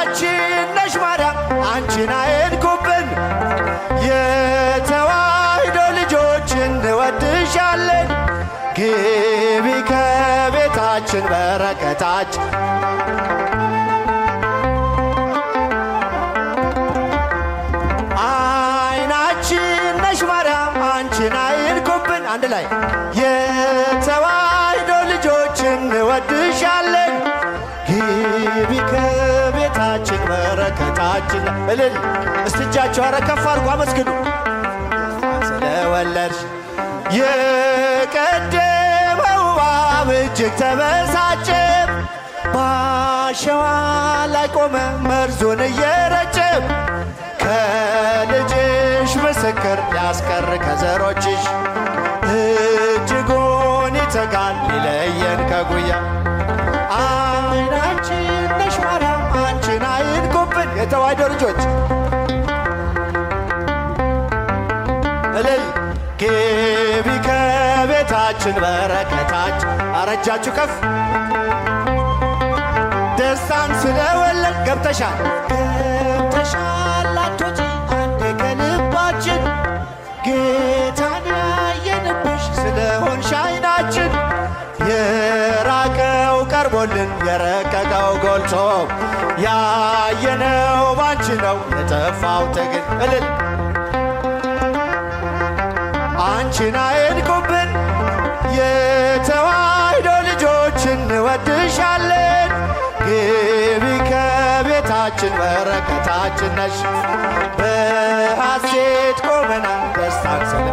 አይናችን ነሽ ማርያም አንቺን አይንኩብን። የተዋሕዶ ልጆች እንወድሻለን። ግቢ ከቤታችን በረከታችን አይናችን ነሽ ማርያም አንቺን አይንኩብን። አንድ ላይ የተዋሕዶ ልጆች እንወድሻለን። ግቢ ከቤታችን በረከታችን እልል እስቲ እጃችሁ ኧረ ከፍ አድርጉ አመስግኑ። ስለወለድሽ የቀደመው እባብ እጅግ ተበሳጨ። ባሸዋ ላይ ቆመ መርዙን እየረጨ። ከልጅሽ ምስክር ሊያስቀር ከዘሮችሽ እጅጉን ይተጋል ሊለየን ከጉያ። አይናችን ነሽ ማርያም አንቺን አይንኩብን። የተዋሕዶ ልጆች እልል ግቢ ከቤታችን በረከታችን። አረጃችሁ ከፍ ደስታን ስለወለድ ገብተሻል ገብተሻል አትወጪ አንዴ ከልባችን። ጌታን ያየንብሽ ስለሆንሽ አይናችን። የራቀው ቀርቦልን የረቀቀው ጎልቶ ያየነው ባንቺ ነው የጠፋው ትግል። እልል አንቺን አይንኩብን። የተዋሕዶ ልጆች እንወድሻለን። ግቢ ከቤታችን በረከታችን ነሽ። በሐሴት ቆመናል ደስታን ስለ